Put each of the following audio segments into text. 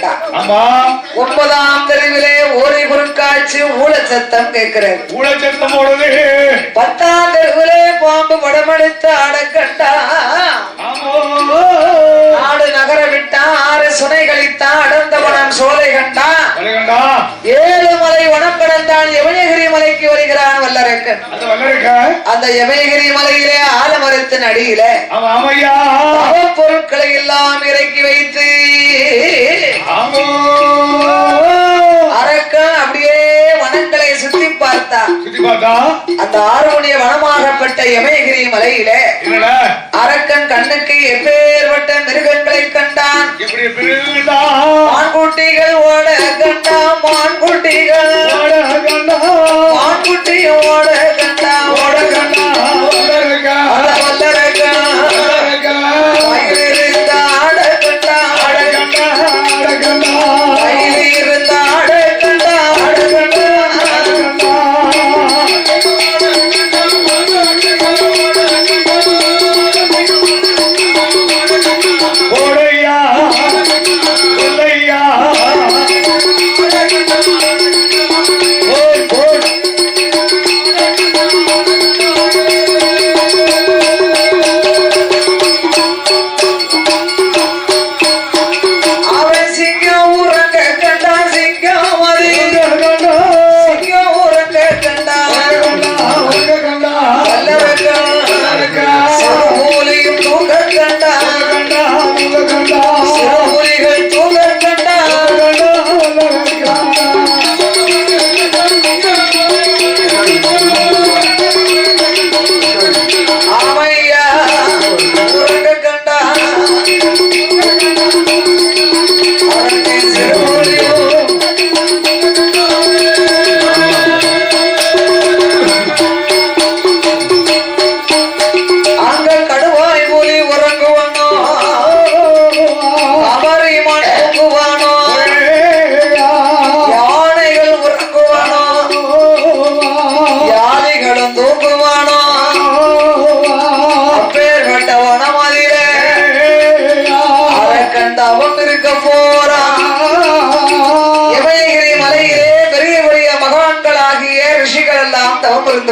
கேட்டான். 9ஆம் தெருவிலே ஓரி குறுக்காட்சி ஊழச்சத்தம் கேட்கிறது. 10ஆம் தெருவிலே பாம்பு படமெடுத்து ஆட கண்டா. நாடு நகர விட்டான், 6 சுனை கழித்தான், அடர்ந்தவனம் சோலை கண்டான். 7 மலை வனம் கடந்தான், யமயகிரி மலைக்கு வருகிறான் வல்லரக்கன். அந்த யமயகிரி மலையிலே ஆலமரத்தின் அடியிலே பொருட்களை எல்லாம் இறக்கி வைத்து அரக்கன் அப்படியே வனங்களை சுத்தி பார்த்தா. அந்த 6 மணிய வனமாகப்பட்ட யமயகிரி மலையிலே அரக்கன் கண்ணுக்கு எப்பேற்பட்ட மிருகங்களை கண்டான். மான்குட்டிகள் ஓட கண்டான், மான்குட்டிகள் மான்குட்டியும் ஓட கண்டான், ஓட கண்டான்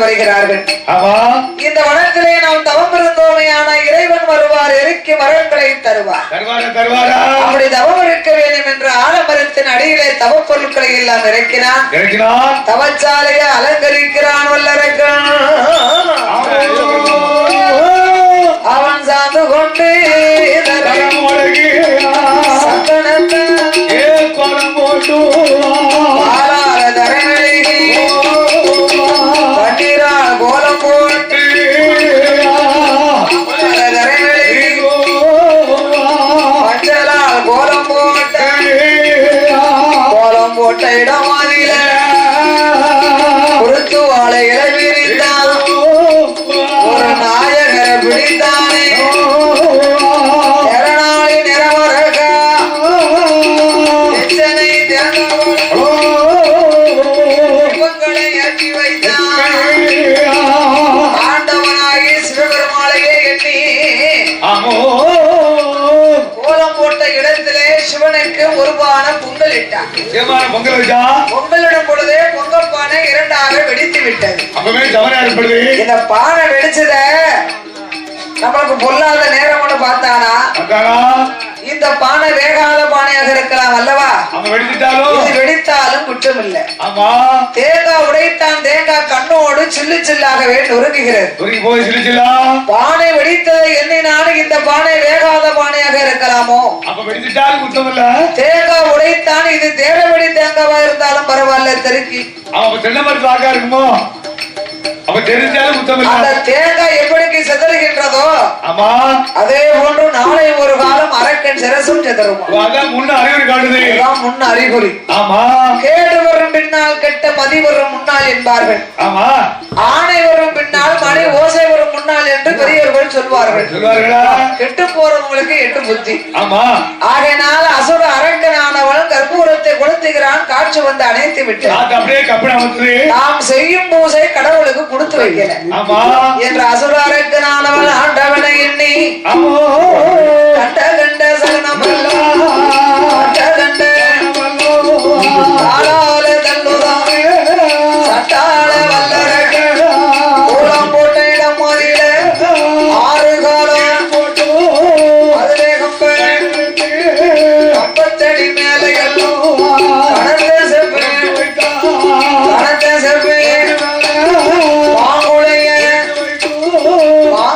வருகிறார்கள். இந்த வனத்திலே நாம் தவம் இருந்தோமையான இறைவன் வருவார், எரிக்கு மரங்களை தருவார். அப்படி தவம் இருக்க வேண்டும் என்று ஆலமரத்தின் அடியிலே தவ பொருட்களை எல்லாம் இறக்கினான். தவச்சாலையை அலங்கரிக்கிறான் வல்லரக்கன். அவன் சார்ந்து கொண்டு சந்தனத்தை கோலம் போட்டு மஞ்சளால் கோலம் போட்ட கோலம் போட்ட இடமாதில குறுத்து வாழை இளவிரித்தான். ஒரு நாயகரை பிடித்தானே நிறநாளி நிறவரகா எச்சனை திறங்களை ஏற்றி வைத்தான். ஆண்டவனாகி சிவபெருமாளையே எண்ணி கோலம் போட்ட இடத்திலே சிவனுக்கு ஒரு பானை பொங்கல் இட்டான். பொங்கலிடும் பொழுதே பொங்கல் பானை 2ஆக வெடித்து விட்டது. இந்த பானை வெடிச்சத நம்மளுக்கு பொல்லாத நேரம் ஒண்ணு பார்த்தானா, இந்த பானை வேகாத பானையாக இருக்கலாம் அல்லவா? வெடித்தாலும் குற்றம் இல்லை. தேங்காய் உடைத்தான், தேங்காய் கண்ணோடு சில்லு சில்லாகவே நொறுங்குகிறது. பானை வெடித்ததை எண்ணினாலும் இந்த பானை வேகாத பானையாக இருக்கலாமோ? தேங்காய் உடைத்தான், இது தேரவெடி தேங்காவா இருந்தாலும் பரவாயில்ல, தெருக்கி இருக்குமோ? அந்த தேங்காய் எப்படி சிதறுகின்றதோ அதே போன்று நாளை ஒரு காலம் அரக்கன் சிரசும் சிதறும். முன்ன அறிகுறி. கேடு வரும் பின்னால் கெட்ட மதி வரும் முன்னால் என்பார்கள். ஆணை வரும் பின்னால் மணி ஓசை வரும் முன்னால் என்று பெரியவர்கள் சொல்வார்கள். கெட்டு போறவங்களுக்கு 8 புத்தி. ஆகையினால் அசுர அரக்கனானவன் கற்பூரத்தை கொளுத்துகிறான், காட்சி வந்து அணைத்து விட்டு நாம் செய்யும் பூசை கடவுளுக்கு கொடுத்து வைக்கல என்ற அசுர அரக்கனானவன் ஆண்டவனை எண்ணி கண்ட கண்ட சரணம் கண்ட கண்ட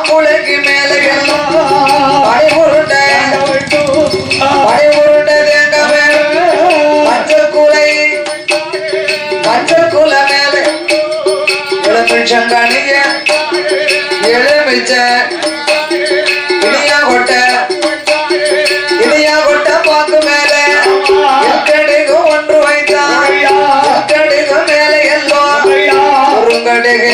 மாப்பிளைக்கு மேல படை உருண்டை தேங்க மேல மஞ்சள் குலை மேல எலுமிச்சங்கனிய எலுமிச்ச இனியா கொட்ட பாக்கு மேல கடுகு ஒன்று வைத்தான் கடுகு மேல எல்லோ குறுங்கடுகு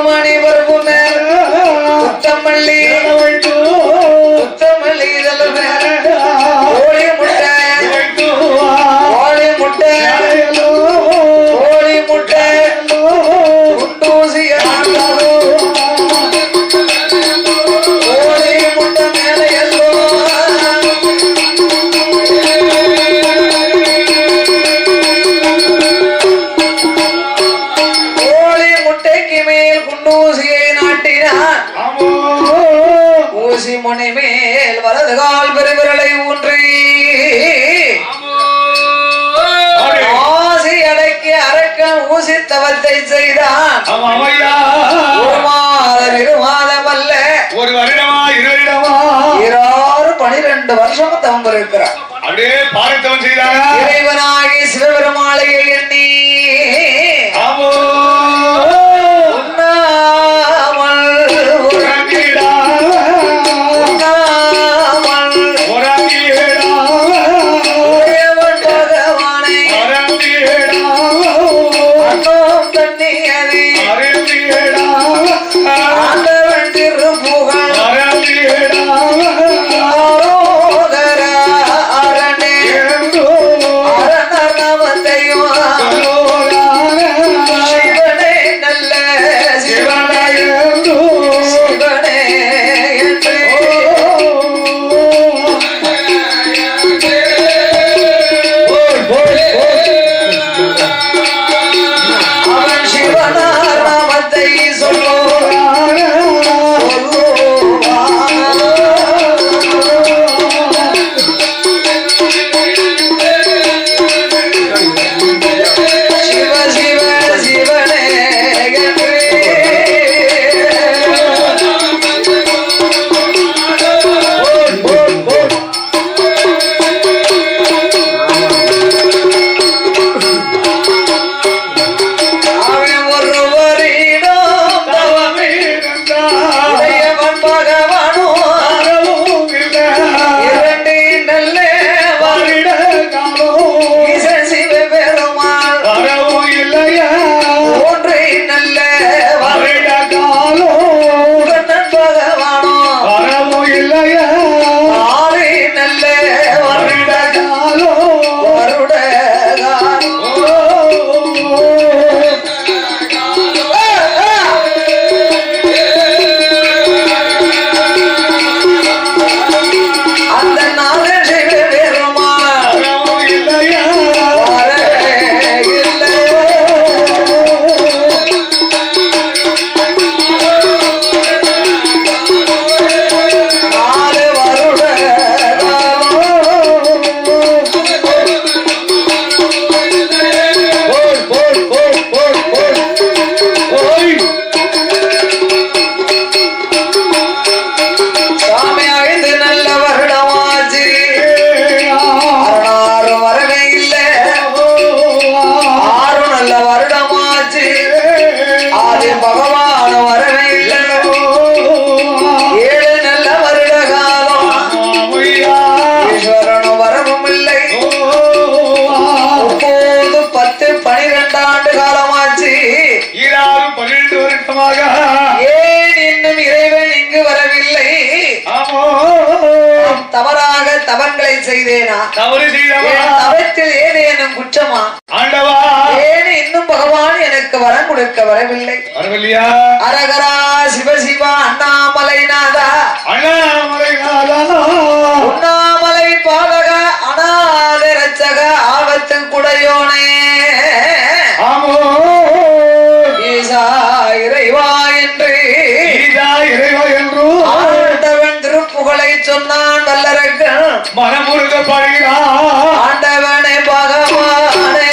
மணி பருப்பு மேல முத்தமல்லி இதெல்லாம் மேல கோழி முட்டை குண்டூசி கோழி முட்டை மேல எல்லோ ஊசியை நாட்டினான் ஊசி முனை மேல் வலது கால் பெருவிரலை ஊன்றி ஆசி அடக்கி அரக்கன் ஊசி தவத்தை செய்தான். ஒரு மாதம் 2 மாதம் அல்ல, ஒரு வருடமா 12 வருஷம் தவம் இருக்கிறார். அப்படியே பாரத்தவம் செய்தார். இறைவனாகி சிவபெருமாளையை எண்ணி ஏன் இன்னும் இறைவன் இங்கு வரவில்லை? தவறாக தவங்களை செய்தேனா? தவத்தில் ஏதேனும் குற்றமா? ஏன் இன்னும் பகவான் எனக்கு வரம் கொடுக்க வரவில்லை? அரகரா சிவசிவா அண்ணாமலைநாதா உண்ணாமலை பாலக அநாத ரட்சக ஆபத்து குடையோனே இறைவா என்று ஆண்டவன் திருப்புகழை சொன்னான். நல்லரக்கன் மனமுருக பாடுகிறான். ஆண்டவனே பகவானே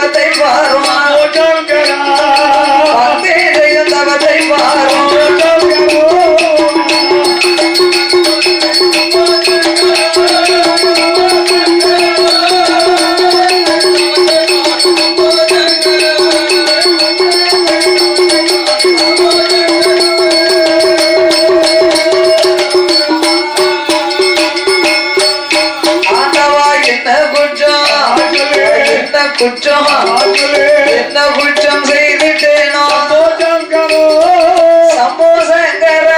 தவத்தை பாரும் பக்தி செய்யும் தவத்தை பாரும் குற்றம் என்ன குற்றம் செய்துட்டேனோ சம்போசங்கர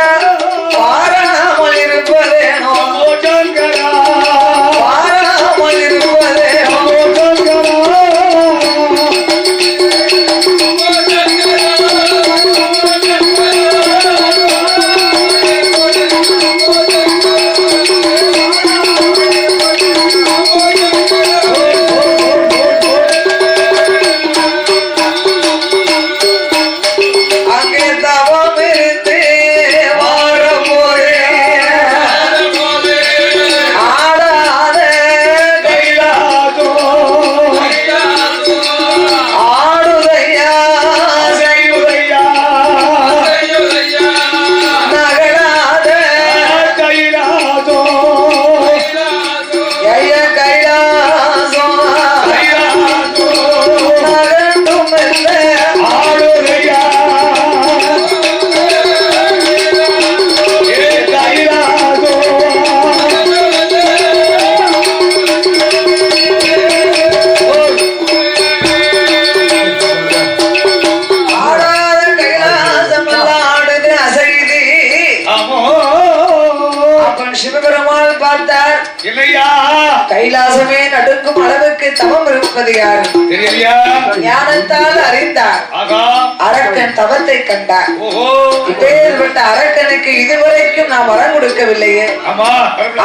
பாராமல் இருப்பதேனோ பாராமல் இருப்பதேனோ கைலாசமே நடுங்கும் அளவுக்கு தவம் இருப்பது யார் ஞானத்தால் அறிந்தார் அரக்கன் தவத்தை கண்டார் இப்பேற்பட்ட அரக்கனுக்கு இதுவரைக்கும் நாம் வரம் கொடுக்கவில்லையே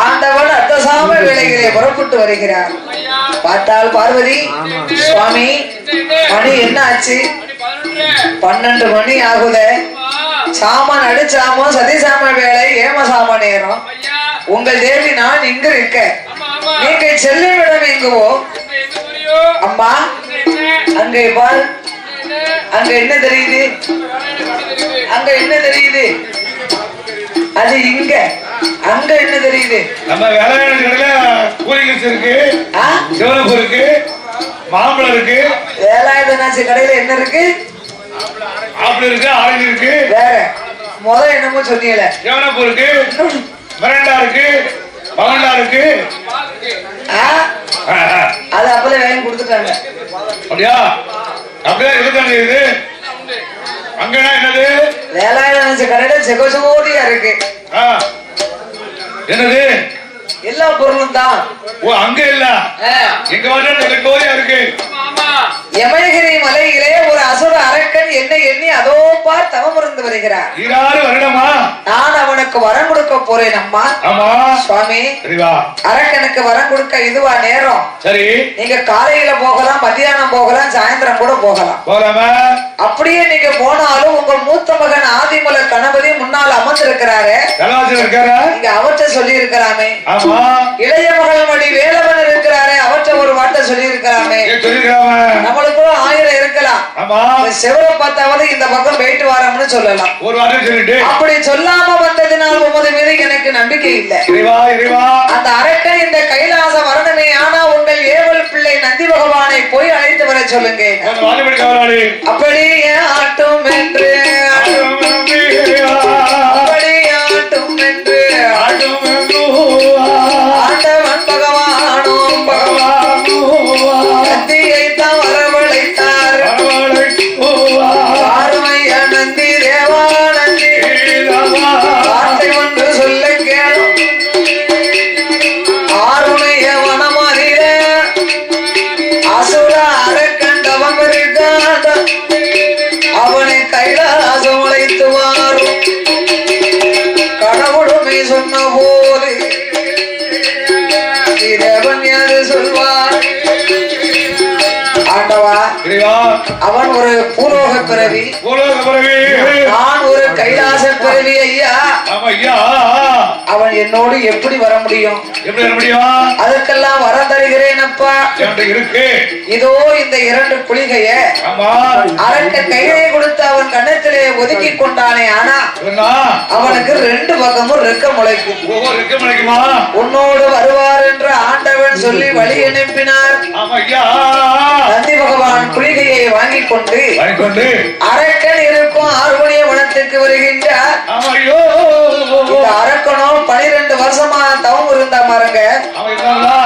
ஆண்டவன் அர்த்தசாம வேளையிலே புறப்பட்டு வருகிறார் பார்த்தால் பார்வதி சுவாமி மணி என்ன ஆச்சு 12 மணி ஆகுத சாமான் அடிச்சாமோ சதிசாம வேலை ஏமசாம நேரம் உங்கள் தேவி நான் இங்க இருக்க நீங்க செல்லும் இடம் எங்குவோ அம்மா அங்க பார் அங்க என்ன தெரியுது அங்க என்ன தெரியுது அது இங்க அங்க என்ன தெரியுது நம்ம வேலையான கடையில பூரிகஸ் இருக்கு சிவனப்பு இருக்கு மாம்பழம் இருக்கு வேலாயுதனாச்சி கடையில என்ன இருக்கு ஆப்பிள் இருக்கு ஆரஞ்சு இருக்கு வேற முத என்னமோ சொன்னீங்கல சிவனப்பு இருக்கு மிரண்டா இருக்கு பகண்டா இருக்கு அது அப்பவே வாங்கி கொடுத்துட்டாங்க அப்படியா அப்படியே இருக்காங்க இது அங்கனா என்னது வேலாயுதனாச்சி கடையில செகோசோடியா இருக்கு என்னது எல்லா பொருளும் தான் ஓ அங்க இல்ல எங்க வந்து கோரியா இருக்கு யமகிரி மலையிலே ஒரு அசுர அரக்கன் என்னை எண்ணி அதோ பார் தவம் இருந்து வருகிறார் நான் அவனுக்கு வரம் கொடுக்க போறேன் அம்மா சுவாமி அரக்கனுக்கு வரம் கொடுக்க இதுவா நேரம் சரி நீங்க காலையில போகலாம் மத்தியானம் போகலாம் சாயந்தரம் கூட போகலாம் அப்படியே நீங்க போனாலும் உங்க மூத்த மகன் ஆதிமல கணபதி முன்னால் அமர்ந்திருக்கிறாரு நீங்க அவற்றை சொல்லி இருக்கலாமே இளைய மகள் மடி வேலவன் இருக்கிறாரு அவற்றை ஒரு வார்த்தை சொல்லி இருக்கலாமே நம்மளுக்கும் 1000 இருக்கலாம் செவரை பார்த்தாவது இந்த பக்கம் போயிட்டு வரோம்னு சொல்லலாம் அப்படி சொல்லாம வந்ததினால் உமது மீது எனக்கு நம்பிக்கை இல்லை அந்த அரக்கன் இந்த கைலாச வரணுமே ஆனா உங்கள் ஏவல் பிள்ளை நந்தி பகவானை போய் அழைத்து வர சொல்லுங்க அப்படி ஆட்டும் என்று அப்படி ஆட்டும் என்று ஆண்டவன் பகவானும் நந்தியை தான் வரவழைத்தார் ஆறுமைய நந்தி தேவா நந்தி வார்த்தை ஒன்று சொல்ல கேளும் ஆறுமைய வனமதிர அசுர அரக்கண்டவம் இருக்காண்ட அவனை கைலாசம் அழைத்து வாரும் கடவுளுமை சொன்ன போது தேவன் யாரு சொல்வார் ஆண்டவா அப்பா அவன் ஒரு பூலோக பிறவி, நான் ஒரு கைலாச பிறவி ஐயா. அவன் என்னோடு எப்படி வர முடியும்? அதற்கெல்லாம் வரம் தருகிறேன் அப்பா. இதோ இந்த 2 குளிகைய அரக்க கையை கொடுத்து அவன் கண்ணத்திலே ஒதுக்கி கொண்டானே. ஆனா அவனுக்கு 2 பக்கமும் ரெக்க முளைக்கும். உன்னோடு வருவார் என்று ஆண்டவன் சொல்லி வழி அனுப்பினார். நந்தி பகவான் குளிகையை வாங்கிக் கொண்டு அரக்கன் இருக்கும் ஆர்வணிய வனத்துக்கு வருகின்றார். இந்த அரக்கனும் 12 வருஷமா தவம் இருந்த பாருங்க.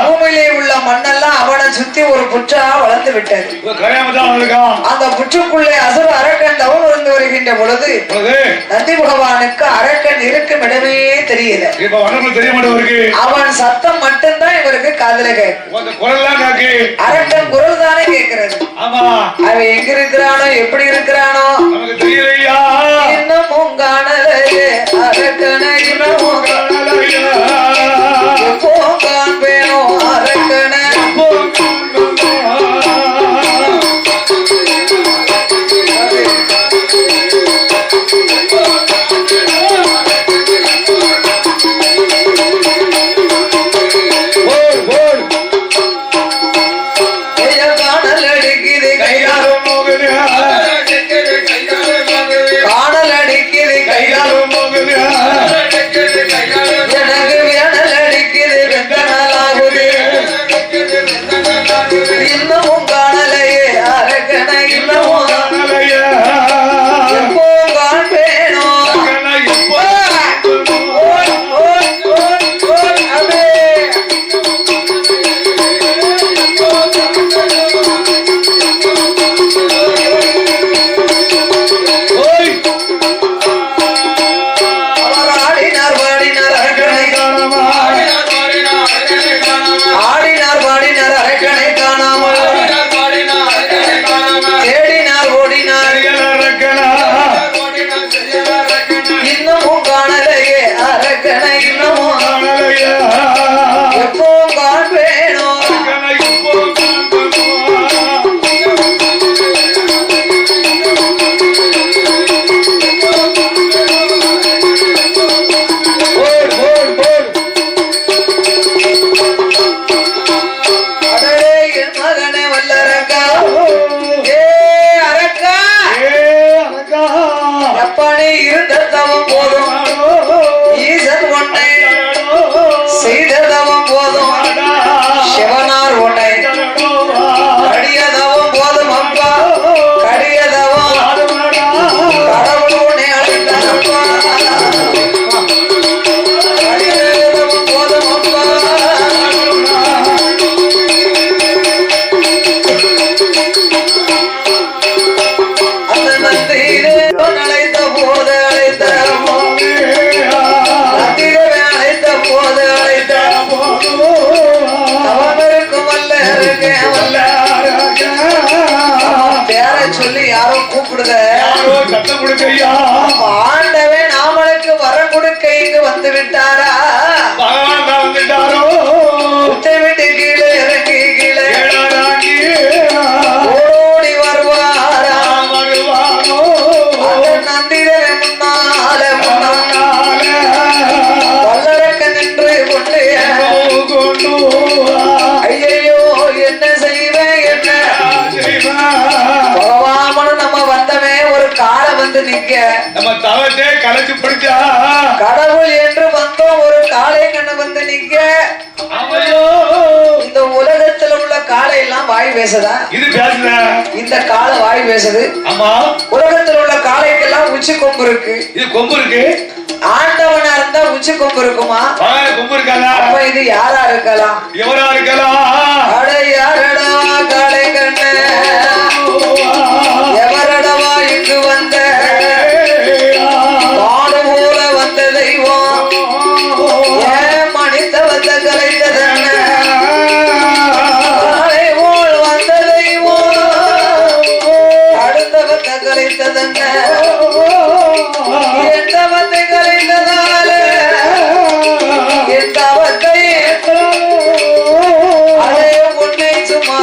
பூமியிலே உள்ள மண்ணெல்லாம் அவனை சுத்தி ஒரு புற்றா வளர்ந்து விட்டது. அந்த புற்றுக்குள்ளே அசுர அரக்கன் தவம் இருந்து வருகின்ற பொழுது நந்தி பகவானுக்கு அரக்கன் இருக்கும் இடமே தெரியல. அவன் சத்தம் மட்டும்தான் இவருக்கு காதுல கேட்கும். அரக்கன் குரல் தானே கேட்கிறது. அவன் எங்க இருக்கிறானோ எப்படி இருக்கிறானோ இன்னமும் காணலையே அரக்கனை, இன்னமும் எப்போ காண்பேனோ அரக்கனை. ஆண்டவே நாமளுக்கு வரம் கொடுக்க இங்கு வந்து விட்டாரா? விட்டு கீழே இறங்கி கீழே ஓடி வருவாரா? நந்திரே முன்னால வல்லரக்க நின்று கொண்டு ஐயோ என்ன செய்வேன் என்ன வந்து நிக்க நம்ம தவத்தை கலைச்சு பிடிச்சா கடவுள் என்று வந்தோம் ஒரு காளை கண்ணு வந்து நிக்க. இந்த உலகத்துல உள்ள காளை எல்லாம் வாய் பேசுதா? இது பேசுதா? இந்த காளை வாய் பேசுது. ஆமா, உலகத்துல உள்ள காளைக்கெல்லாம் உச்சி கொம்பு இருக்கு. இது கொம்பு இருக்கு. ஆண்டவனா இருந்தா உச்சி கொம்பு இருக்குமா? கொம்பு இருக்காதா? அப்ப இது யாரா இருக்கலாம்? எவரா இருக்கலாம்? அட யாரடா காளை கண்ணு, எவரடவா இங்கு வந்த பாடு போல வந்த தெய்வம், ஏன் மனிதவத்தை கலைத்ததென்ன போல் வந்த தெய்வம், அடுத்தவத்தை கலைத்ததென்ன எந்தவத்தை கலைத்ததால எந்தவத்தை அதே உன்னை சும்மா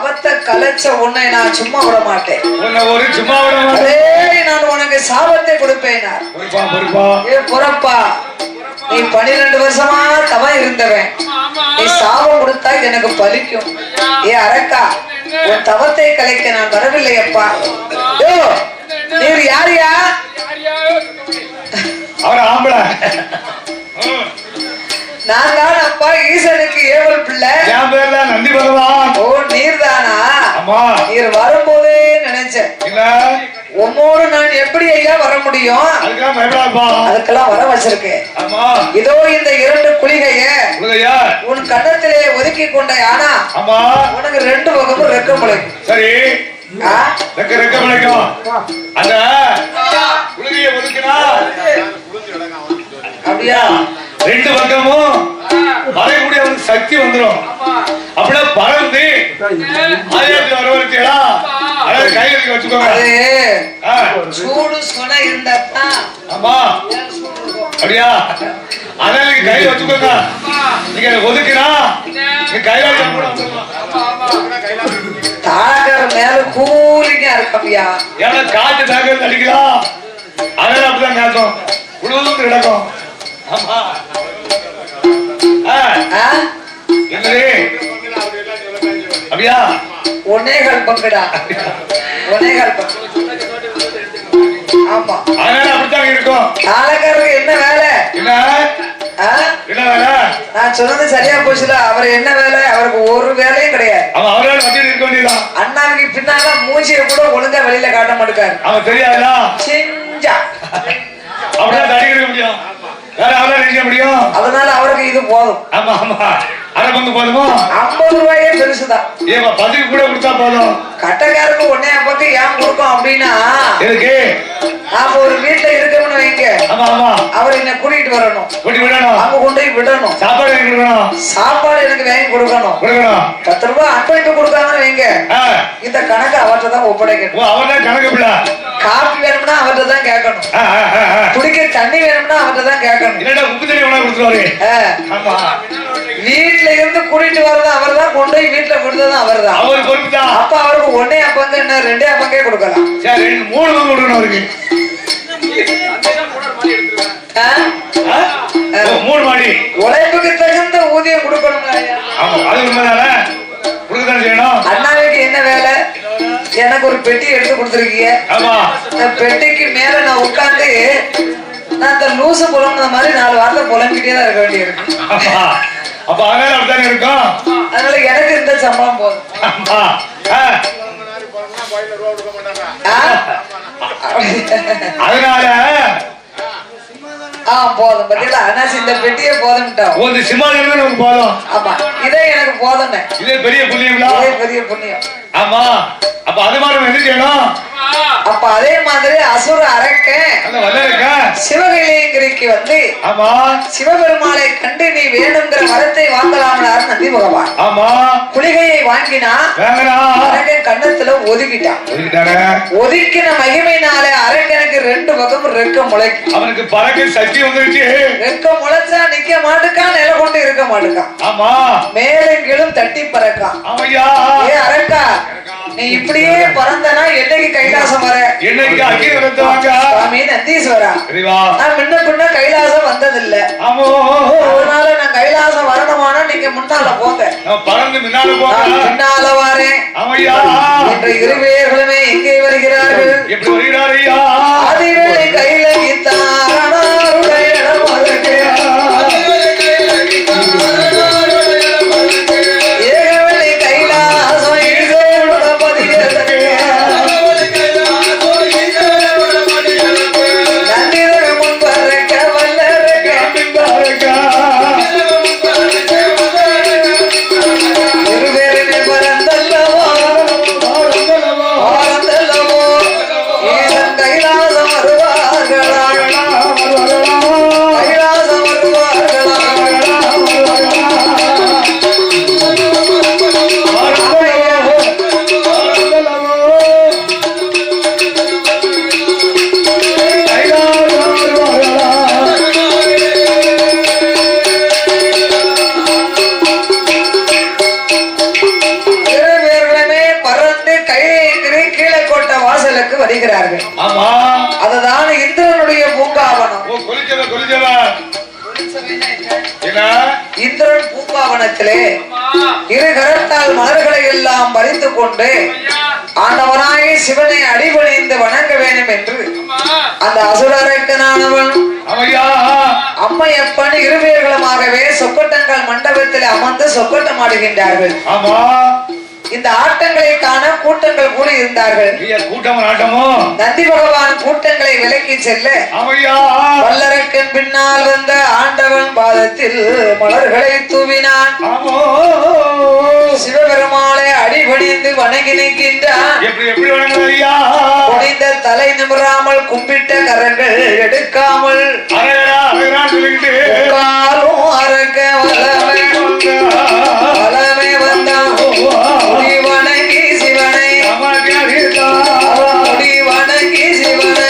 தவத்தை கலைச்ச உன்னை நான் சும்மா விட மாட்டேன். சும்மா விட மாட்டேன். நான் உனக்கு சாபத்தை கொடுப்பேன். புறப்பா, நீ 12 வருஷமா தவம் இருந்தவன். நீ சாபம் கொடுத்தா எனக்கு பலிக்கும். அரக்கா, உன் தவத்தை கலைக்க நான் வரவில்லை அப்பா. நீர் யாரியா? அவர் ஆம்பளை. நான் தான் அப்பா, ஈசனுக்கு ஏவல் பிள்ளை. என் பேர்ல நந்தி பகவான். ஓ, நீர் தானா? ஆமா. நீர் வரும்போதே நினைச்சேன், உம்மோடு நான் எப்படி ஐயா வர முடியும்? அதுக்கெல்லாம் வர வச்சிருக்கேன். இதோ இந்த 2 குளிகைய உன் கன்னத்திலே ஒதுக்கி கொண்ட ஆனா உனக்கு 2 பக்கமும் ரெக்க முளைக்கும். சரி, ரெக்க முளைக்கும். அந்த குளிகையை ஒதுக்கினா அப்படியா 2 பக்கமும் வரையக்கூடிய ஒரு சக்தி வந்துடும். அப்படியே பறந்து ஆயிரத்தில் வர வரைக்கும் கைகளுக்கு வச்சுக்கோங்க. சூடு சொன இருந்தாத்தான். ஆமா, அப்படியா? அதனால கையில வச்சுக்கோங்க. நீங்க ஒதுக்கினா கையில தாகர மேல கூலிங்கா இருக்கையா. ஏன்னா காற்று தாக்கல் அடிக்கலாம். அதனால அப்படிதான் காட்டும், உழுவும் கிடக்கும். ஆமா, அப்படியா? ஒன்னேகால் பங்குடா, ஒன்னேகால் பங்கு. ஆமா, அதனால அப்படித்தான் இருக்கும். தாளக்காரருக்கு என்ன வேலை? என்ன வேலை? நான் சொன்னது சரியா போச்சுல. அவர் என்ன வேலை? அவருக்கு ஒரு வேலையும் கிடையாது. அவரால் வண்டியில் இருக்க வேண்டியதான். அண்ணாவுக்கு பின்னால மூஞ்சிய கூட ஒழுங்கா வெளியில காட்ட மாட்டாரு. அவன் தெரியாதா? செஞ்சா அப்படியே தடிக்க முடியும். வேற அவரால் நினைக்க முடியும். அதனால அவருக்கு இது போதும். ஆமா ஆமா, அரை பங்கு போதுமோ? 50 ரூபாயே பெருசுதான். ஏமா 10 கூட கொடுத்தா போதும். கட்டக்காரருக்கு 1.5 பங்கு ஏன் கொடுக்கும் அப்படின்னா, எதுக்கு? நாம ஒரு வீட்டுல இருக்கணும்னு வைங்க. ஆமா ஆமா, அவர் என்ன கூட்டிட்டு வரணும், கூட்டி விடணும், அங்க கொண்டு போய் விடணும். சாப்பாடு எனக்கு கொடுக்கணும், சாப்பாடு எனக்கு வாங்கி கொடுக்கணும். 10 ரூபாய் அன்பளிப்பு கொடுக்காங்கன்னு வைங்க, இந்த கணக்கு அவர்கிட்ட தான் ஒப்படைக்கணும். அவர்தான் கணக்கு பிள்ளை. காப்பி வேணும்னா அவர்கிட்ட தான் கேட்கணும். குடிக்க தண்ணி வேணும்னா அவர்கிட்ட தான் கேட்கணும். உப்பு தண்ணி உணவு கொடுத்துருவாரு. வீட்டுல இருந்து கூட்டிட்டு வரது அவர் தான், கொண்டு போய் வீட்டுல விடுறதும் அவர் தான். அவர் பொறுப்பு தான். அப்ப அவருக்கு 1.5 பங்கு என்ன 2 பங்கே கொடுக்கலாம். சரி, 3 பங்கு கொடுக்கணும் அவருக்கு. 3 மாடி உழைப்புக்கு தகுந்த ஊதியம் கொடுக்கணும். அது உண்மைதானே, கொடுக்கத்தானே செய்யணும். அண்ணாவுக்கு என்ன வேலை? எனக்கு ஒரு பெட்டி எடுத்து கொடுத்துருக்கீங்க. இந்த பெட்டிக்கு மேல நான் உட்கார்ந்து நான் இந்த லூசு புலம்புன மாதிரி 4 வாரத்தை புலம்பிட்டே தான் இருக்க வேண்டியிருக்கு. அப்ப அதனால அப்படித்தானே இருக்கும். அதனால எனக்கு இந்த சம்பளம் போதும். அதனால போதும். பாத்தீங்களா, அண்ணாச்சி இந்த பெட்டியே போதும். சிம்மாசனம் நமக்கு போதும். ஆமா, இதே எனக்கு போதும். இதே பெரிய புண்ணியம், பெரிய புண்ணியம். ஆமா, அப்ப அது மாதிரி என்ன செய்யணும்? அப்ப அதே மாதிரி அசுர அரக்கன் சிவகைலியங்கிரிக்கு வந்து சிவபெருமாளை கண்டு நீ வேணுங்கிற வரத்தை வாங்கலாம்னாரு நந்தி பகவான். ஆமா, குளிகையை வாங்கினா அரக்கன் கண்ணத்துல ஒதுக்கிட்டான். ஒதுக்கின மகிமையினாலே அரக்கனுக்கு 2 பக்கமும் ரெக்க முளைக்கும். அவனுக்கு பறக்க சக்தி வந்துருச்சு. ரெக்க முளைச்சா நிக்க மாட்டுக்கான், நில கொண்டு இருக்க மாட்டுக்கான். ஆமா, மேலும் கீழும் தட்டி பறக்கான். ஏ அரக்கா, நீ இப்படியே பறந்தனா என்னைக்கு கைலாசம் வர? என்னைக்கு அக்கி வரதுவாங்க சுவாமி நந்தீஸ்வரா. நான் முன்ன பின்ன கைலாசம் வந்ததில்லை. அதனால நான் கைலாசம் வரணுமானா நீங்க முன்னால போங்க. பறந்து முன்னால போங்க. பின்னால வாரேன். என்ற இருவேர்களுமே எங்கே வருகிறார்கள்? எப்படி வருகிறாரையா? அதிவேளை கையில கீத்தாருடைய கைலா வருகிறார்கள். ஆமா, அதுதான் இந்திரனுடைய பூங்காவனம். இந்திரன் பூங்காவனத்திலே இரு கரத்தால் மலர்களை எல்லாம் பறித்து கொண்டு ஆண்டவனாய் சிவனை அடிபணிந்து வணங்க வேண்டும் என்று அந்த அசுரரக்கனானவன் அம்மையப்பன் இருவேர்களுமாகவே சொக்கட்டங்கள் மண்டபத்தில் அமர்ந்து சொக்கட்டம் ஆடுகின்றார்கள். இந்த ஆட்டங்களை காண கூட்டங்கள் கூட இருந்தார்கள். நந்தி பகவான் கூட்டங்களை விலக்கி செல்ல வல்லரக்கன் பின்னால் வந்த ஆண்டவன் பாதத்தில் மலர்களை தூவினான். சிவபெருமாளை அடிபணிந்து வணங்கி நிற்கின்றான். குனிந்த தலை நிமிராமல் கும்பிட்ட கரங்கள் எடுக்காமல் அரக்க வளமே வந்தான். வணங்கி சிவனை வணங்கி சிவனை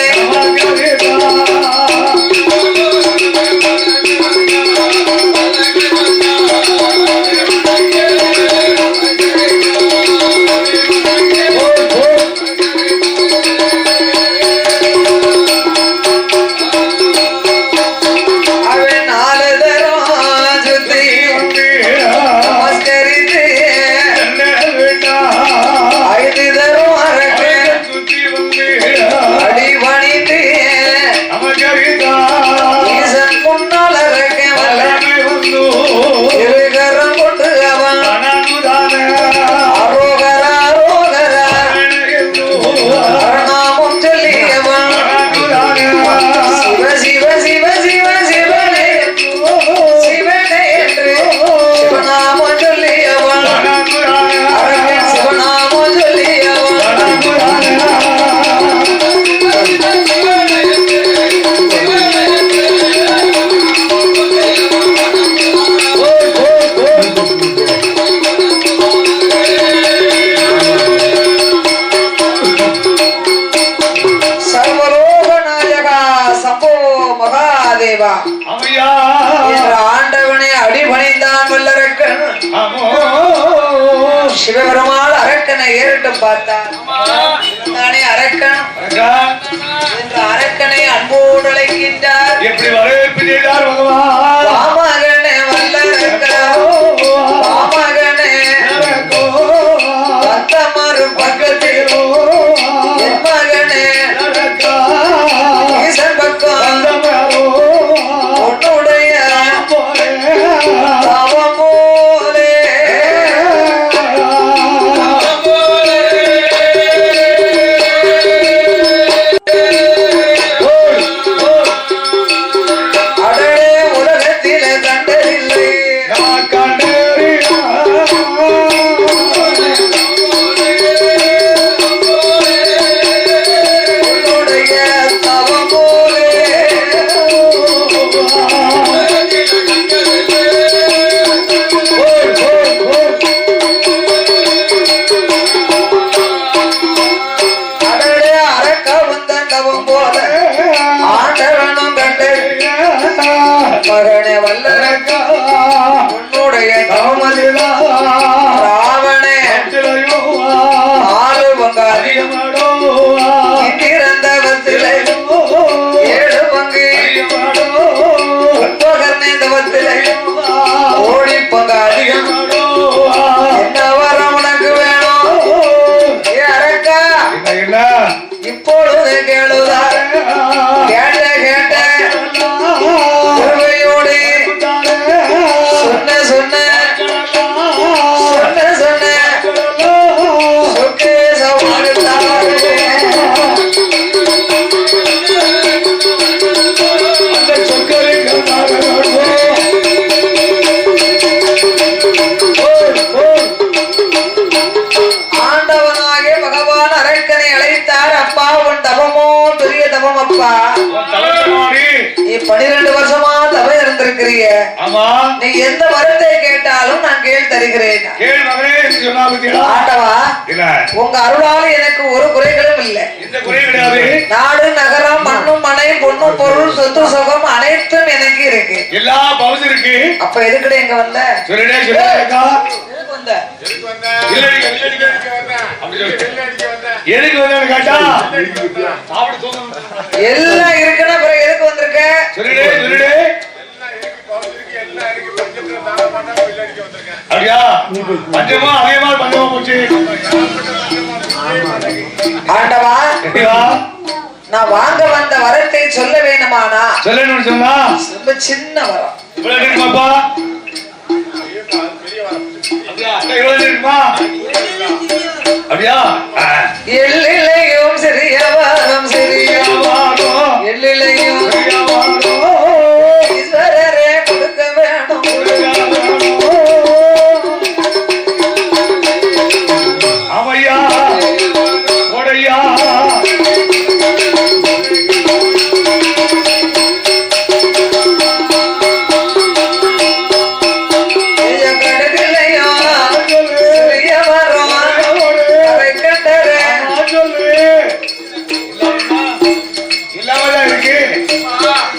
ஆண்டவனை அடிபணிந்தான் வல்லரக்கன். சிவபெருமாள் அரக்கனை ஏறிட்டு பார்த்தான். அரக்கன் என்ற அரக்கனை அன்போடு அழைக்கின்றார். எப்படி வரவேற்பு செய்தார் பகவான்? வாமகனே வல்லரக்கன், வாமகனே பத்தமரு பக்கத்தில் என் மகனே ஈசன் பக்கம் இப்பொழுது கேளுதார் கேட்ட கேட்ட நீ 12 வருஷமா தவம் இருந்திருக்கிறீ. நீ எந்த வரத்தை கேட்டாலும் நான் கேள் தருகிறேன். ஆண்டவா, உங்க அருளால எனக்கு ஒரு குறைகளும் இல்லை. நாடு நகரம் மண்ணும் மனை பொண்ணும் பொருள் சொத்து சுகம் அனைத்தும் எனக்கு இருக்கு. எல்லா பவுசு இருக்கு. அப்ப எதுக்கட எங்க வந்த? வந்த எதுக்கு வந்தான்னு கேட்டா எல்லாம் இருக்குன்னா பிறகு எதுக்கு வந்திருக்க சொல்லிடு சொல்லிடு அப்படியா பஞ்சமா அதிகமா பஞ்சமா போச்சு ஆண்டவா நான் வாங்க வந்த வரத்தை சொல்ல வேணுமானா சொல்லணும்னு சொன்னா ரொம்ப சின்ன வரம் இவ்வளவு இருக்குமாப்பா இவ்வளவு இருக்குமா அப்படியா எல்லையும் சிறிய வரம் சிறிய எல்லையும் ஈஸ்வரரே கொடுக்க வேணும் ஆமையா ஓடையா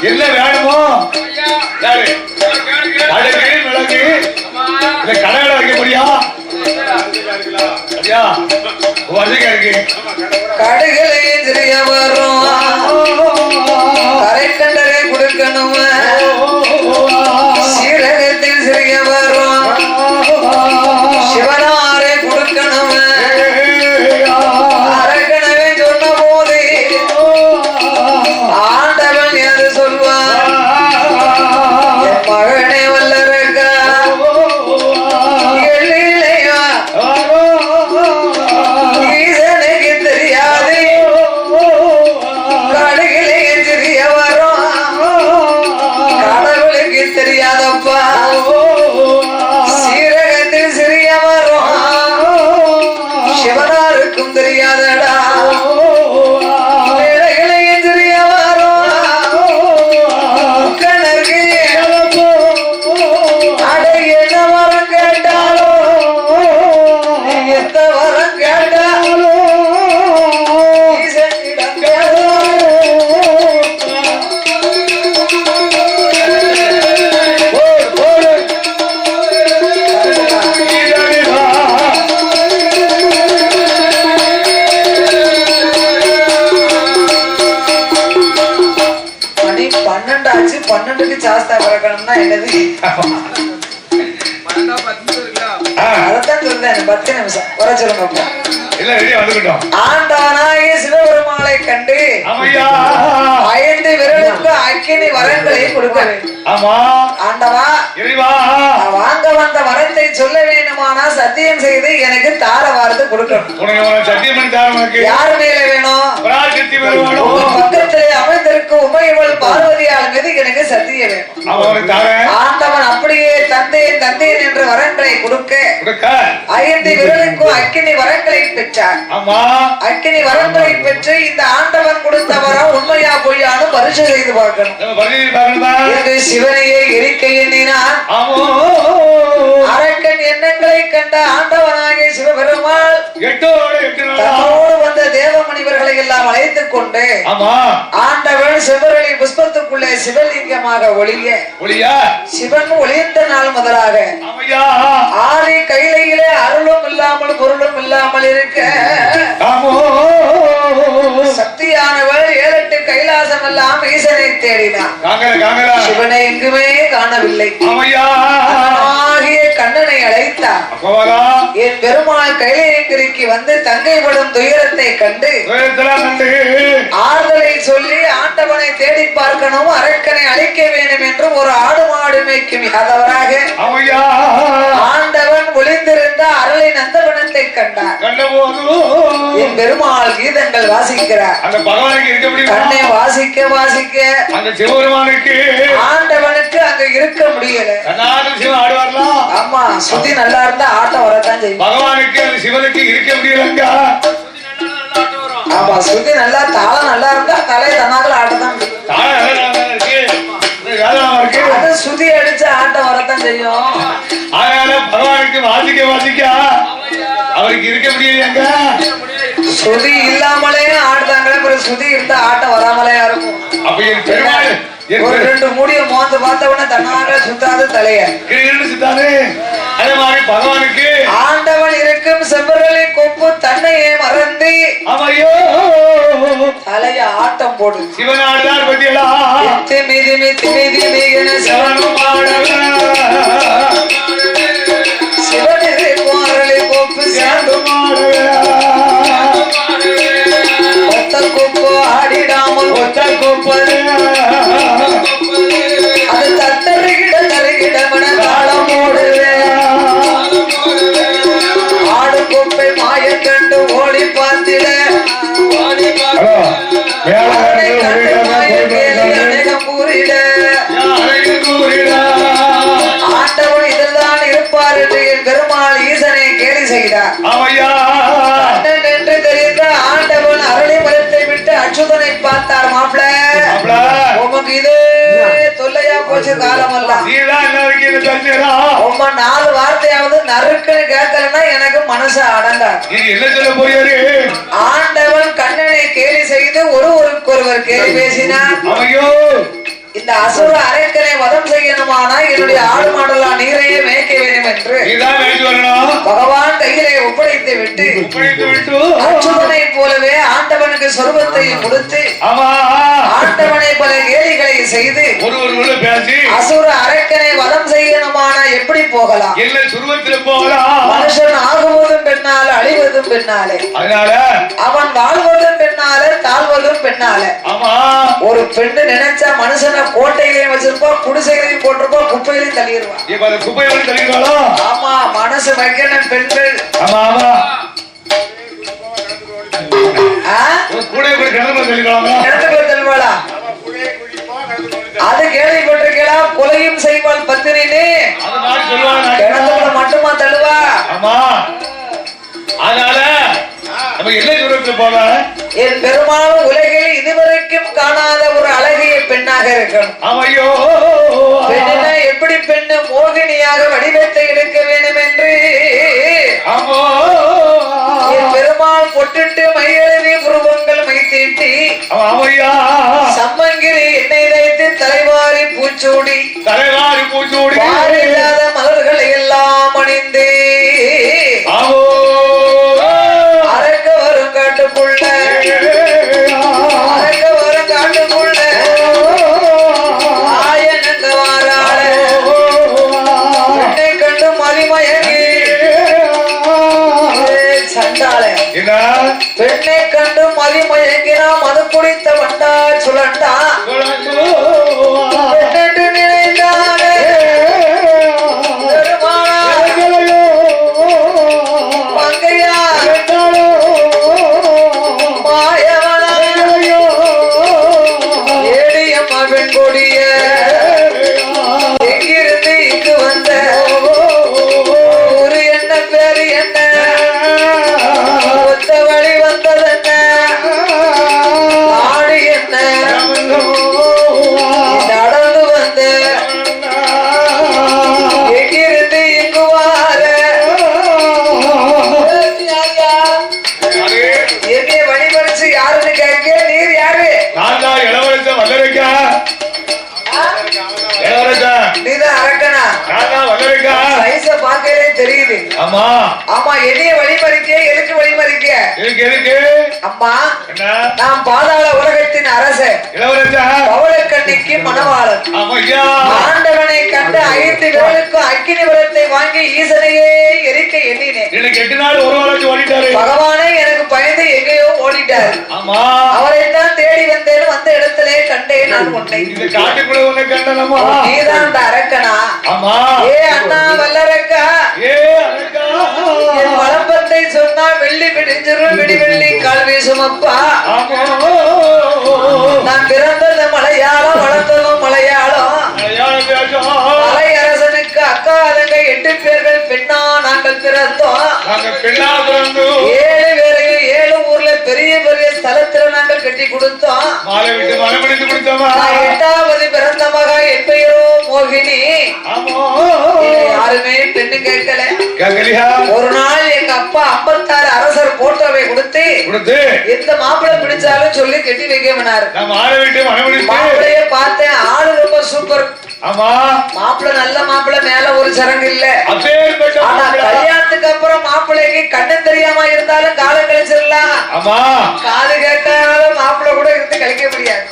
என்ன வேணுமோ கடுகு மிளகு இல்ல கடையில வைக்க முடியா அப்படியா வசதியா இருக்கு கடுகுலையும் சிறிய வரும் கரைக்கண்டரை கொடுக்கணும் சீரகத்தில் சிறிய வரும் சிவனாரை கொடுக்கணும் அரக்கனவே சொன்ன போது ஆண்டவன் எது சொல்வான் என் மகனே வல்லரக்கா எல்லையா ஈசனுக்கு தெரியாது கடுகிலே தெரிய வரும் கடவுளுக்கு தெரியாதப்பா சீரகத்தில் சிறிய வரும் சிவனாருக்கும் தெரியாதடா பன்னெண்டுக்கு சாஸ்தா பிறக்கணும்னா என்னது அதத்தான் சொல்றேன் 10 நிமிஷம் வர சொல்லுங்க இல்ல ரெடியா வந்துட்டோம் ஆண்டவனாகிய சிவபெருமாளை கண்டு ஐந்து விரலுக்கு அக்கினி வரங்களை கொடுக்க வேண்டும் ஆமா ஆண்டவா இறைவா வாங்க வந்த வரத்தை சொல்ல வேண்டுமானா சத்தியம் செய்து எனக்கு தார வார்த்தை கொடுக்கணும் உனக்கு சத்தியம் பண்ணி தார உனக்கு யார் மேல வேணும் பராசக்தி மேல வேணும் பக்கத்திலே அமைந்திருக்கும் உமையவள் பார்வதியால் மீது எனக்கு சத்தியம் வேணும் அவனுக்கு தார ஆண்டவன் அப்படியே தந்தையன் தந்தையன் என்ற வரங்களை கொடுக்க ஐந்து விரலுக்கும் அக்கினி வரங்களை பெற்றார் ஆமா அக்கினி வரங்களை பெற்று இந்த ஆண்டவன் கொடுத்த வரம் உண்மையா பொய்யானு பரிசு செய்து பார்க்கணும் சிவனையே எரிக்க எண்ணினார் அரக்கன் எண்ணங்களை கண்ட ஆண்டவனாகிய சிவபெருமாள் தன்னோடு வந்த தேவமணிவர்களை எல்லாம் அழைத்துக் கொண்டு ஆண்டவன் செவ்வரளி புஷ்பத்துக்குள்ளே சிவலிங்கமாக ஒளிய சிவன் ஒளிந்த நாள் முதலாக ஆதி கையிலே அருளும் இல்லாமல் பொருளும் இல்லாமல் இருக்க சக்தியானவள் 7-8 கைலாசம் எல்லாம் ஈசனை தேடினார் சிவனை எங்குமே காணவில்லை ஆகிய கண்ணனை அழைத்தார் என் பெருமாள் கைலையங்கிரிக்கு வந்து தங்கைப்படும் துயரத்தை கண்டு ஆறுதலை சொல்லி ஆண்டவனை தேடி பார்க்கணும் அரக்கனை அழிக்க வேண்டும் என்று ஒரு ஆடு மாடு மேய்க்கும் யாதவராக ஆண்டவன் ஒளிந்திருந்த அருளை நந்தவனத்தை கண்டார் என் பெருமாள் கீதங்கள் வாசிக்கிறார் கண்ணை வாசிக்க வாசிக்க அந்த சிவபெருமானுக்கு ஆண்டவனுக்கு அங்க இருக்க முடியல ஆமா சுத்தி நல்லா இருந்தா ஆட்டம் வரத்தான் செய்யும் பகவானுக்கு அந்த சிவனுக்கு இருக்க முடியலங்க ஆமா சுத்தி நல்லா தாளம் நல்லா இருந்தா தலை தன்னாக்கள் ஆட்டத்தான் அது சுதி அடிச்சு ஆட்டம் வரத்தான் செய்யும் அதனால பகவானுக்கு வாசிக்க வாசிக்க அவருக்கு இருக்க முடியலையாங்க சுதி இல்லாமலே ஆடுதாங்க சுதி இருந்தா ஆட்டம் வராமலே இருக்கும் அப்ப என் பெருமாள் ஒரு 2 மூடிய மோந்து பார்த்தவன தன்னாக சுத்தாது தலைய சுத்தாது அதே மாதிரி பகவானுக்கு ஆட்டம் போடு சிவன் ஆடுதார் பத்தியலா மிதி மிதி மிதி மிகன சிவனும் சிவனிதை போரளி கோப்பு சேர்ந்தும் ஒத்த கோப்பு ஆடிடாமல் ஒத்த கோப்பது அது தத்தருகிட தருகிட மனதாளம் போடுவே ஆடு கோப்பை மாய கண்டு ஓடி பார்த்திட ஆண்டவன் இதெல்லாம் இருப்பார் என்று என் பெருமாள் ஈசனை கேலி செய்தார் என்று தெரிந்த ஆண்டவன் அரளி மரத்தை விட்டு அச்சுதனை பார்த்தார் மாப்பிள உமக்கு இதே தொல்லையா போச்சு காலமெல்லாம் உம்ம 4 வார்த்தையாவது நறுக்குன்னு கேட்கலன்னா எனக்கு மனசு அடங்காது என்ன சொல்ல போறாரு ஆண்டவன் கண்ணனை கேலி செய்து ஒருவருக்கொருவர் கேலி பேசினார் இந்த அசுர அரக்கனை வதம் செய்யணுமானா என்னுடைய ஆடு மாடலா நீரையே மேய்க்க வேண்டும் என்று பகவான் கையிலே ஒப்படைத்து விட்டு அச்சுதனை போலவே ஆண்டவனுக்கு சொருபத்தை கொடுத்து ஆண்டவனை பல கேலிகளை செய்து அசுர அரக்கனை வதம் செய்யணுமானா எப்படி போகலாம் என்ன சுருவத்தில் போகலாம் மனுஷன் ஆகுவதும் பெண்ணால அழிவதும் பெண்ணாலே அவன் வாழ்வதும் பெண்ணால தாழ்வதும் பெண்ணால ஒரு பெண்ணு நினைச்சா மனுஷனை கோட்டையிலையும் வச்சிருப்பா குடிசைகளையும் போட்டிருப்பா குப்பையிலையும் தள்ளிடுவான் குப்பையிலும் தள்ளிடுவாளோ ஆமா மனசு வைக்கணும் பெண்கள் ஆமா ஆமா கிணத்துக்குள்ள தள்ளுவாளா அது கேள்விப்பட்டிருக்கா கொலையும் செய்வாள் பத்திரின்னு கிணத்துக்குள்ள மட்டுமா தள்ளுவா ஆமா அதனால நம்ம என்ன தூரத்தில் போல என் பெருமாளும் உலகில் இதுவரைக்கும் காணாத ஒரு அழகிய பெண்ணாக இருக்கணும் அவையோ பெண்ணா எப்படி பெண்ணு மோகினியாக வடிவத்தை எடுக்க வேண்டும் என்று என் பெருமாள் பொட்டுட்டு மையெழுதி உருவங்கள் மைத்தீட்டி சம்மங்கிரி எண்ணெய் வைத்து தலைவாரி பூச்சூடி இல்லாத மலர்களை எல்லாம் அணிந்து அரக்க வரும் காட்டுக்குள்ள ஆயனங்க வாராள பெண்ணை கண்டு மதிமயங்கி சண்டாள பெண்ணை கண்டு மதிமயங்கினா மது குடித்த வண்டா சுழண்டா பெண்ணென்று நினைந்தானே கொடிய எங்கிருந்து இங்கு வந்த ஒரு என்ன பேரு என்ன ஒத்த வழி வந்ததென்ன நாடு என்ன நடந்து வந்த எங்கிருந்து இங்கு வார எங்கே வழிபறிச்சு யாருன்னு கேட்க நீர் யாரு இளவரசன் வல்லரைக்கா நீதான் அரக்கனா வயச பார்க்கவே தெரியுது ஆமா ஆமா எதைய வழிமறிக்க எதுக்கு வழிமறிக்க எதுக்கு அம்மா நாம் பாதாள உலகத்தின் அரசன் பவளக்கண்ணிக்கு மணவாளன் ஆண்டவனை கண்டு 5 விரலுக்கு அக்கினி விரத்தை வாங்கி ஈசனையே எரிக்க எண்ணினேன் எனக்கு 8 நாள் ஒரு வாரம் ஓடிட்டாரு பகவானே எனக்கு பயந்து எங்கேயோ ஓடிட்டாரு அவரை தான் தேடி வந்தேன் வந்த இடத்திலே கண்டேன் நான் உன்னை காட்டுக்குள்ள உன்னை கண்டனமா நீதான் அந்த அரக்கனா ஏ அண்ணா வல்லரக்கா என் வளம்பத்தை சொன்னா வெள்ளி பிடிஞ்சிரும் விடி வெள்ளி கால் வீசுமப்பா நான் பிறந்தது மலையாளம் வளர்ந்ததும் மலையாளம் மலையரசனுக்கு அக்கா அதங்க 8 பேர்கள் பெண்ணா நாங்கள் பிறந்தோம் 7 பேரையும் 7 ஊர்ல பெரிய பெரிய ஸ்தலத்துல நாங்கள் கட்டி கொடுத்தோம் 8வது பிறந்த மகா என் பெயரோ மோகினி யாருமே பெண்ணு கேட்கல ஒரு நாள் எங்க அப்பா 56 அரசர் போட்டோவை கொடுத்து எந்த மாப்பிள்ளை பிடிச்சாலும் சொல்லி கட்டி வைக்கணும்னாரு மாப்பிள்ளைய பார்த்தேன் ஆளு ரொம்ப சூப்பர் மாப்பிள்ளை நல்ல மாப்பிள்ளை மேல ஒரு சரங்கு இல்ல ஆனா கல்யாணத்துக்கு அப்புறம் மாப்பிள்ளைக்கு கண்ணு தெரியாம இருந்தாலும் காலம் கழிச்சிடலாம் காது கேட்டாலும் மாப்பிள்ளை கூட இருந்து கழிக்க முடியாது.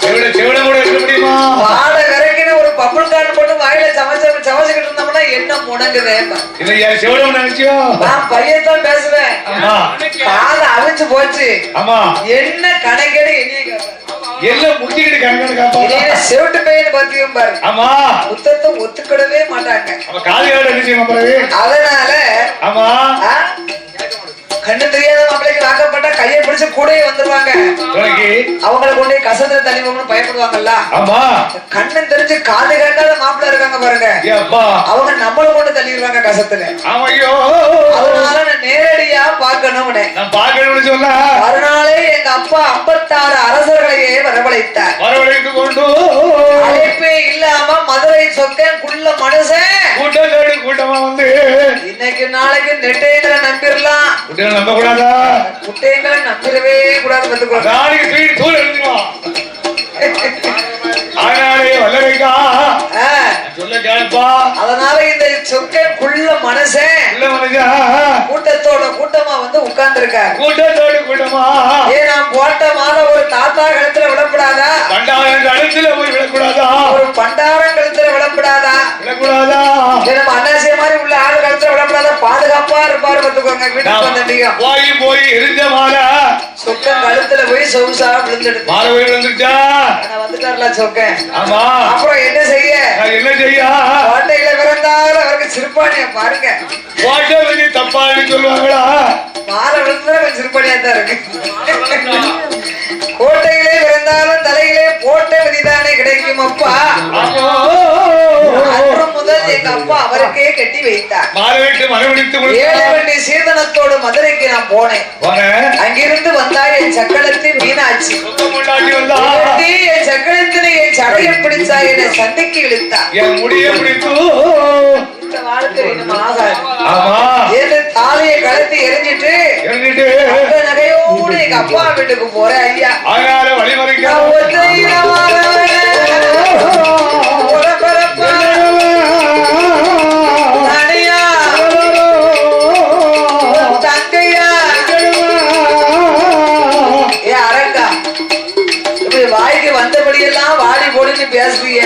செவிட கூட இருக்க முடியுமா? வாழை விறக்கின ஒரு பப்புள் கார்டு போட்டு வாயில சமைச்சுக்கிட்டு இருந்தோம்னா என்ன முடங்குதே. செவிடம் நினைச்சியோ? நான் பையத்தான் பேசுவேன். காதை அவிச்சு போச்சு. ஆமா, என்ன கணக்கேடு என்னைய கேட்பாரு. எல்லாம் முடிச்சுக்கிட்டு கணக்கு காப்பா. செவிட்டு பையன் பாத்தியும் பாரு. ஆமா, புத்தத்தை ஒத்துக்கிடவே மாட்டாங்க. காலையோட என்ன செய்யணும்? அதனால ஆமா, கண்ணு தெரியாத மாப்பிள்ளைக்கு வாக்கப்பட்டா கையை பிடிச்சு கூடயே வந்துருவாங்க. அவங்களை கொண்டே கசத்துல தள்ளிவோம்னு பயப்படுவாங்கல்ல. ஆமா, கண்ணு தெரிஞ்சு காது கேட்காத மாப்பிள்ளை இருக்காங்க பாருங்க, அவங்க நம்மள கொண்டு தள்ளிடுவாங்க கசத்துல. அதனால நான் நேரடியா பாக்கணும்னு சொன்ன மறுநாளே எங்க அப்பா 56 அரசர்களையே வரவழைத்தார். வரவழைத்து கொண்டு அழைப்பே இல்லாம மதுரை சொக்கன் குள்ள மனுஷன் கூட்டமா வந்து இன்னைக்கு நாளைக்கு நெட்டையங்களை நம்பிடலாம், நம்ப கூடாதா? குட்டையங்களை நம்பிடவே கூடாது. அதனால இந்த சொக்கன் குள்ள மனுஷன் கூட்டத்தோட கூட்டமா வந்து உட்கார்ந்து இருக்காரு. கூட்டத்தோட கூட்டமா நான் போட்ட மாதம் ஒரு தாத்தா கழுத்துல விடக்கூடாதா? கழுத்துல போய் விடக்கூடாதா? ஒரு பண்டாரம் கழுத்துல விடக்கூடாதா? விடக்கூடாதா? நம்ம அண்ணாசிய மாதிரி உள்ள ஆளு கழுத்துல விடக்கூடாதா? பாதுகாப்பா இருப்பாரு பார்த்துக்கோங்க. வீட்டுக்கு வந்துட்டீங்க போய் போய் இருந்த மாலை சொக்கன் கழுத்துல போய் சொகுசா விழுந்துடுது. மாலை போய் விழுந்துட்டா வந்துட்டார்ல சொக்கன். ஆமா, அப்புறம் என்ன செய்ய கோட்டையில பிறந்தாலும் அவருக்கு சிறுபானியா பாருங்க. கோட்டை பத்தி தப்பான்னு சொல்லுவாங்களா? மாலை விழுந்தா கொஞ்சம் சிறுபானியா தான் இருக்கு. கோட்டையிலே பிறந்தாலும் தலையிலே போட்ட விதிதானே கிடைக்கும் அப்பா. அன்று முதல் எங்க அப்பா அவருக்கே கட்டி வைத்தார். ஏழு சீதனத்தோடு மதுரைக்கு நான் போனேன். அங்கிருந்து வந்தா என் சக்களத்து மீனாட்சி. என் சக்களத்தினை என் சடையை பிடிச்சா என்னை சந்தைக்கு இழுத்தா. என் முடிய பிடித்து வாழ்க்கை தாலியை கலத்தி எரிஞ்சிட்டு நகையோடு எங்க அப்பா வீட்டுக்கு போறேன். ஐயா தங்கையா ஏ அரங்கா இப்படி வாய்க்கு வந்தபடியெல்லாம் வாடி போடுன்னு பேசுறீங்க.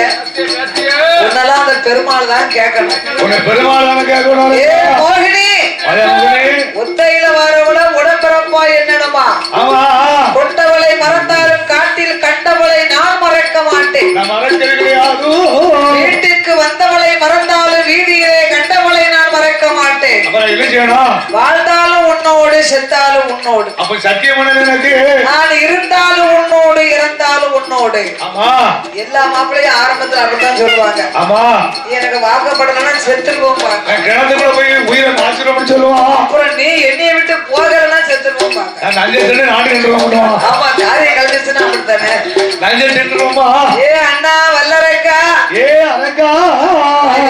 உன்னெல்லாம் அந்த பெருமாள் தான் கேட்கணும். பெருமாள் தான் கேட்கணும். ஏ மோகினி ஒத்தையில வரவுல உடம்பிறப்பா என்னமா? கொண்டவளை மறந்தாலும் காட்டில் கண்டவளை நான் மறக்க மாட்டேன். வீட்டுக்கு வந்தவளை மறந்தாலும் வீதியிலே கண்டவளை நான் மறக்க மாட்டேன். வாழ்ந்தாலும் உன்னோடு செத்தாலும் உன்னோடு. நான் இருந்தாலும் உன்னோடு இறந்தாலும் உன்னோடு. எல்லா மாப்பிள்ளையும் ஆரம்பத்தில் அப்படித்தான் சொல்லுவாங்க. எனக்கு வாக்கப்படலன்னா செத்துருவோம். அப்புறம் நீ என்னைய விட்டு போகலன்னா செத்துருவோம். ஆமா, காரியம் கழிச்சுன்னா அப்படித்தானே. ஏ அண்ணா வல்லரக்கா, ஏ அரக்கா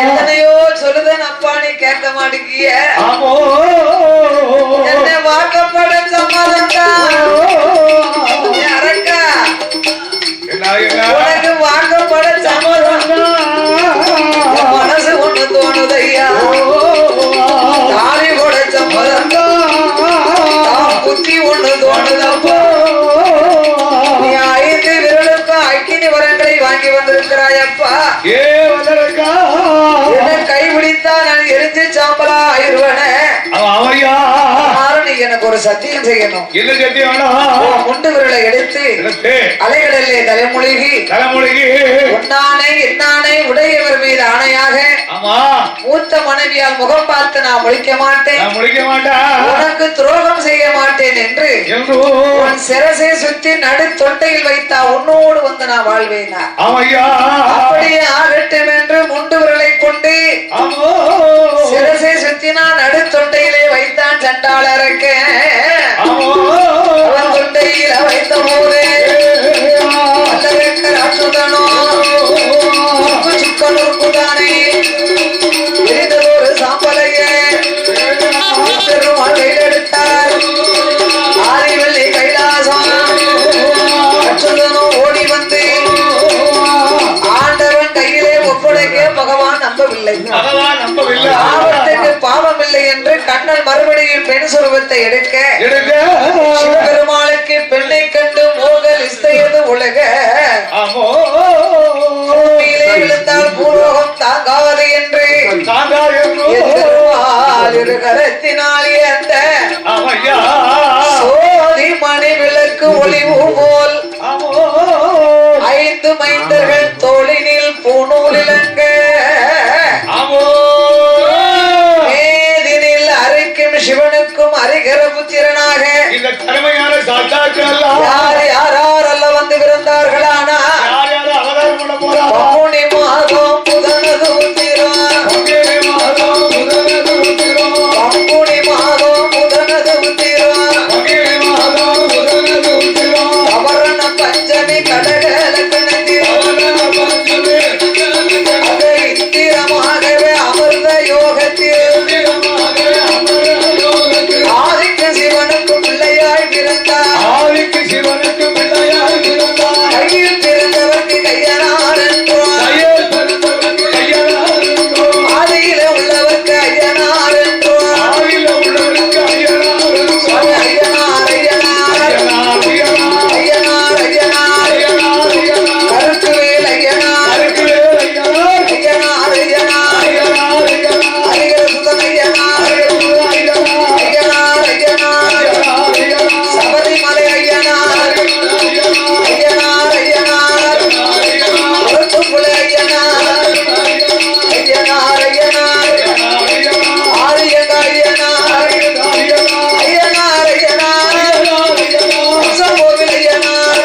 எத்தனையோ சொல்லுதன் அப்பா நீ கேட்க மாட்டேங்கிய. என்ன வாக்கப்பட சமாதம் அரக்கா, உனக்கு வாக்கப்பட சமாதம் மனசு ஒண்ணு தோணுதையா. தாலி கூட சம்மதம் புத்தி ஒண்ணு தோணுதப்போ. நீ 5 விரலுக்கும் அக்கினி வரங்களை வாங்கி வந்திருக்கிறாயப்பா. என்ன கைபிடித்தா நான் எரிஞ்சு சாம்பலா ஆயிடுவேனே. எனக்கு ஒரு சத்தியம் செய்யணும். என்ன சத்தியம்? முண்டு விரலை எடுத்து அலைகடலே தலைமொழிகி உன்னானை என்னானை உடையவர் மீது ஆணையாக மூத்த மனைவியால் முகம் பார்த்து நான் முழிக்க மாட்டேன், உனக்கு துரோகம் செய்ய மாட்டேன் என்று உன் சிரசை சுத்தி நடு தொண்டையில் வைத்தா உன்னோடு வந்து நான் வாழ்வேனா. அப்படியே ஆகட்டும் என்று முண்டு விரலை கொண்டு சிரசை சுத்தி நான் நடு தொண்டையிலே வைத்தான் சண்டாளருக்கு. அவன் தொண்டையில வைத்த போது சுக்கனுக்குதானே இருந்ததொரு சாம்பலையே பெருமாள் எடுத்தார். ஆதிவள்ளி கைலாசம் ஓடி வந்து ஆண்டவன் கையிலே ஒப்படைக்க பகவான் நம்பவில்லை. ஆபத்துக்கு பாவம் இல்லை என்று கண்ணன் மறுபடியும் பெண் சுரூபத்தை எடுக்க சிவபெருமாளுக்கு பெண்ணை கண்டு மோகல் இஸ்தை உலக பூமியிலே விழுந்தால் பூலோகம் தாங்காது என்று இரு கரத்தினால் அந்த சோதி மணி விளக்கு ஒளிவு போல் 5 மைந்தர்கள் தோளினில் பூநூலிலங்க மேதினில் அரைக்கும் சிவனுக்கும் அரிகர புத்திரனாக இந்த தலைமையான சாத்தாக்கள் யார் யாரெல்ல வந்து பிறந்தார்களானா அவதாரம் பண்ண போறா பங்குனி மாதம் புதனது உத்திரம் பங்குனி மாதம் புதனது உத்திரம் அவரண பஞ்சமி கடக இந்திரமாகவே அமிர்த யோகத்தில் ஆதிக்க சிவனுக்கு பிள்ளையாய் பிறந்தார் கையில் பிறந்தவர்க்கு கையனார் என்றார் ஆதியில உள்ளவர்க்கு ஐயனார் என்றார் ஐயனார் ஐயனார் ஐயனார் கருத்துவேல் ஐயனார் ஐயனார் ஐயனார் அரிகர சுதன் ஐயனார் ஐயனார் ஐயனார் சபரிமலை ஐயனார் ஐயனார் ஐயனார் குளத்துப்புழை ஐயனார் ஐயனார் ஐயனார் ஆரியங்க ஐயனார் ஐயனார் ஐயனார் கோவில் ஐயனார்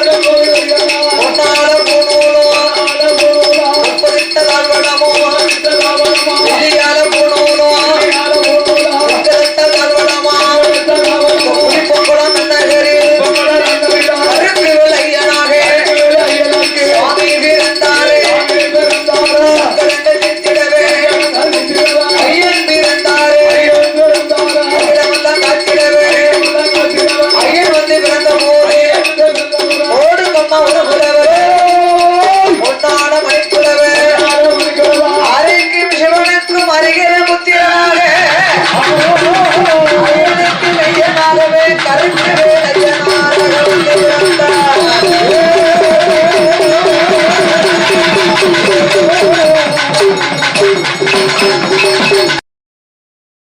பொன்னால பூணூலோ முப்பதிட்ட தாழ்வடமோ வெள்ளியால பூணூலோ முப்பதிட்ட தாழ்வடமா புலிப்பொங்குளம் நகரில் கருக்குகள் ஐயனாக சுவாமி பிறந்தாரே சங்கரண்ட நித்திடவே ஐயன் பிறந்தாரே அகிலமெல்லாம் காத்திடவே ஐயன் வந்து பிறந்த போது ஓடு கம்மா ஒரு புலவே பொன்னாட மணிப்புலவே அரைக்கும் சிவனுக்கும் அருகிற புத்திரனாக ஐயனுக்கு மெய்யனாகவே கருத்து